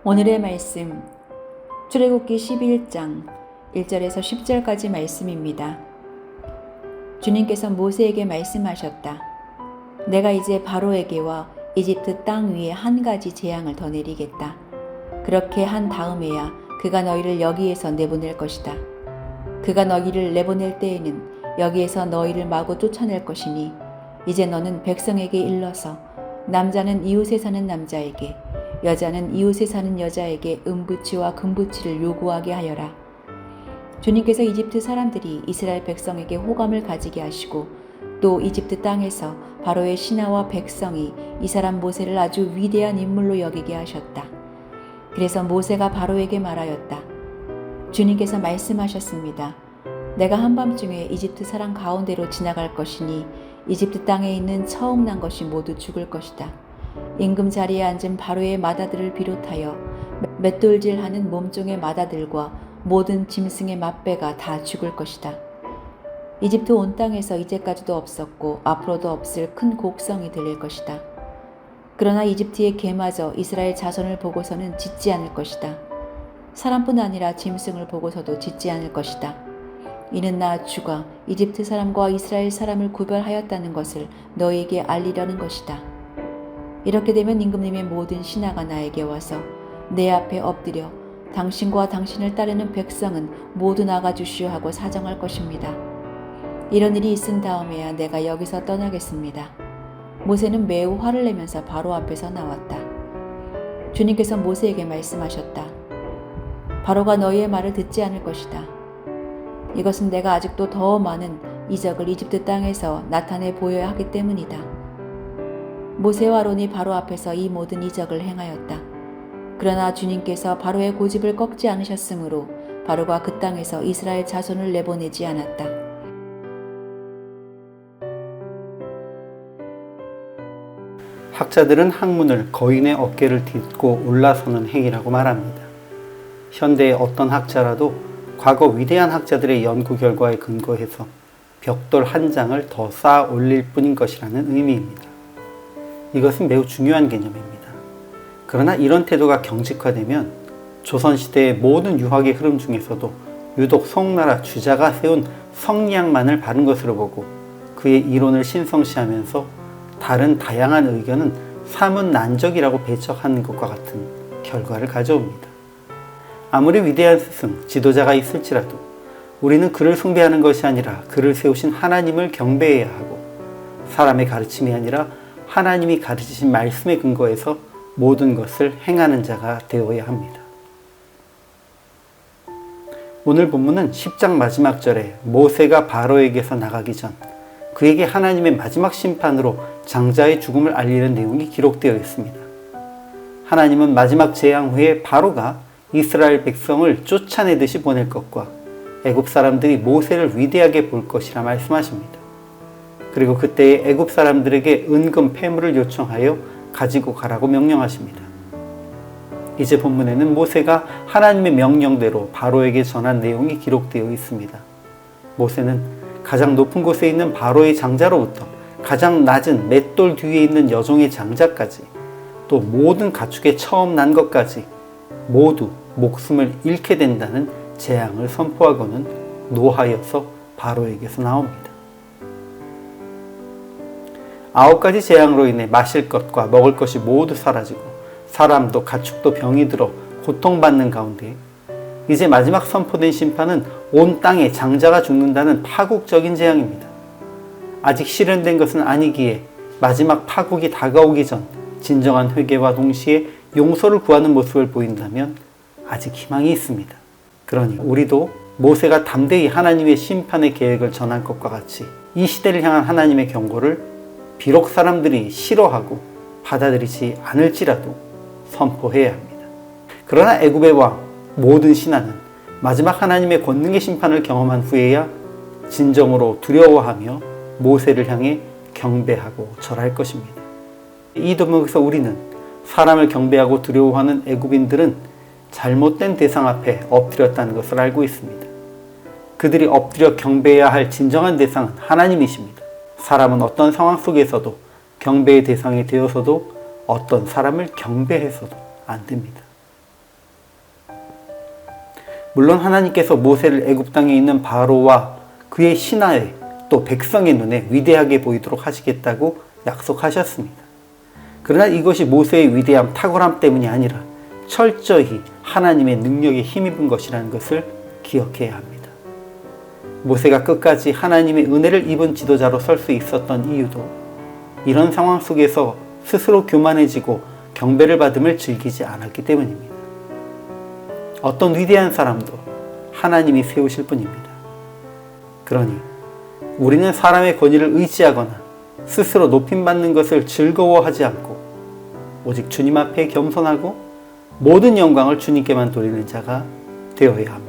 오늘의 말씀, 출애굽기 11장 1절에서 10절까지 말씀입니다. 주님께서 모세에게 말씀하셨다. 내가 이제 바로에게와 이집트 땅 위에 한 가지 재앙을 더 내리겠다. 그렇게 한 다음에야 그가 너희를 여기에서 내보낼 것이다. 그가 너희를 내보낼 때에는 여기에서 너희를 마구 쫓아낼 것이니 이제 너는 백성에게 일러서 남자는 이웃에 사는 남자에게 여자는 이웃에 사는 여자에게 은부치와 금부치를 요구하게 하여라. 주님께서 이집트 사람들이 이스라엘 백성에게 호감을 가지게 하시고 또 이집트 땅에서 바로의 신하와 백성이 이 사람 모세를 아주 위대한 인물로 여기게 하셨다. 그래서 모세가 바로에게 말하였다. 주님께서 말씀하셨습니다. 내가 한밤중에 이집트 사람 가운데로 지나갈 것이니 이집트 땅에 있는 처음 난 것이 모두 죽을 것이다. 임금 자리에 앉은 바로의 마다들을 비롯하여 맷돌질하는 몸종의 마다들과 모든 짐승의 맛배가 다 죽을 것이다. 이집트 온 땅에서 이제까지도 없었고 앞으로도 없을 큰 곡성이 들릴 것이다. 그러나 이집트의 개마저 이스라엘 자손을 보고서는 짖지 않을 것이다. 사람뿐 아니라 짐승을 보고서도 짖지 않을 것이다. 이는 나 주가 이집트 사람과 이스라엘 사람을 구별하였다는 것을 너희에게 알리려는 것이다. 이렇게 되면 임금님의 모든 신하가 나에게 와서 내 앞에 엎드려 당신과 당신을 따르는 백성은 모두 나가주시오 하고 사정할 것입니다. 이런 일이 있은 다음에야 내가 여기서 떠나겠습니다. 모세는 매우 화를 내면서 바로 앞에서 나왔다. 주님께서 모세에게 말씀하셨다. 바로가 너희의 말을 듣지 않을 것이다. 이것은 내가 아직도 더 많은 이적을 이집트 땅에서 나타내 보여야 하기 때문이다. 모세와 아론이 바로 앞에서 이 모든 이적을 행하였다. 그러나 주님께서 바로의 고집을 꺾지 않으셨으므로 바로가 그 땅에서 이스라엘 자손을 내보내지 않았다. 학자들은 학문을 거인의 어깨를 딛고 올라서는 행위라고 말합니다. 현대의 어떤 학자라도 과거 위대한 학자들의 연구 결과에 근거해서 벽돌 한 장을 더 쌓아 올릴 뿐인 것이라는 의미입니다. 이것은 매우 중요한 개념입니다. 그러나 이런 태도가 경직화되면 조선시대의 모든 유학의 흐름 중에서도 유독 송나라 주자가 세운 성리학만을 바른 것으로 보고 그의 이론을 신성시하면서 다른 다양한 의견은 사문난적이라고 배척하는 것과 같은 결과를 가져옵니다. 아무리 위대한 스승, 지도자가 있을지라도 우리는 그를 숭배하는 것이 아니라 그를 세우신 하나님을 경배해야 하고 사람의 가르침이 아니라 하나님이 가르치신 말씀에 근거해서 모든 것을 행하는 자가 되어야 합니다. 오늘 본문은 10장 마지막 절에 모세가 바로에게서 나가기 전 그에게 하나님의 마지막 심판으로 장자의 죽음을 알리는 내용이 기록되어 있습니다. 하나님은 마지막 재앙 후에 바로가 이스라엘 백성을 쫓아내듯이 보낼 것과 애굽 사람들이 모세를 위대하게 볼 것이라 말씀하십니다. 그리고 그때의 애굽 사람들에게 은금 폐물을 요청하여 가지고 가라고 명령하십니다. 이제 본문에는 모세가 하나님의 명령대로 바로에게 전한 내용이 기록되어 있습니다. 모세는 가장 높은 곳에 있는 바로의 장자로부터 가장 낮은 맷돌 뒤에 있는 여종의 장자까지 또 모든 가축의 처음 난 것까지 모두 목숨을 잃게 된다는 재앙을 선포하고는 노하여서 바로에게서 나옵니다. 9가지 재앙으로 인해 마실 것과 먹을 것이 모두 사라지고 사람도 가축도 병이 들어 고통받는 가운데 이제 마지막 선포된 심판은 온 땅에 장자가 죽는다는 파국적인 재앙입니다. 아직 실현된 것은 아니기에 마지막 파국이 다가오기 전 진정한 회개와 동시에 용서를 구하는 모습을 보인다면 아직 희망이 있습니다. 그러니 우리도 모세가 담대히 하나님의 심판의 계획을 전한 것과 같이 이 시대를 향한 하나님의 경고를 비록 사람들이 싫어하고 받아들이지 않을지라도 선포해야 합니다. 그러나 애굽의 왕 모든 신하는 마지막 하나님의 권능의 심판을 경험한 후에야 진정으로 두려워하며 모세를 향해 경배하고 절할 것입니다. 이 대목에서 우리는 사람을 경배하고 두려워하는 애굽인들은 잘못된 대상 앞에 엎드렸다는 것을 알고 있습니다. 그들이 엎드려 경배해야 할 진정한 대상은 하나님이십니다. 사람은 어떤 상황 속에서도 경배의 대상이 되어서도 어떤 사람을 경배해서도 안 됩니다. 물론 하나님께서 모세를 애굽 땅에 있는 바로와 그의 신하의 또 백성의 눈에 위대하게 보이도록 하시겠다고 약속하셨습니다. 그러나 이것이 모세의 위대함, 탁월함 때문이 아니라 철저히 하나님의 능력에 힘입은 것이라는 것을 기억해야 합니다. 모세가 끝까지 하나님의 은혜를 입은 지도자로 설 수 있었던 이유도 이런 상황 속에서 스스로 교만해지고 경배를 받음을 즐기지 않았기 때문입니다. 어떤 위대한 사람도 하나님이 세우실 뿐입니다. 그러니 우리는 사람의 권위를 의지하거나 스스로 높임받는 것을 즐거워하지 않고 오직 주님 앞에 겸손하고 모든 영광을 주님께만 돌리는 자가 되어야 합니다.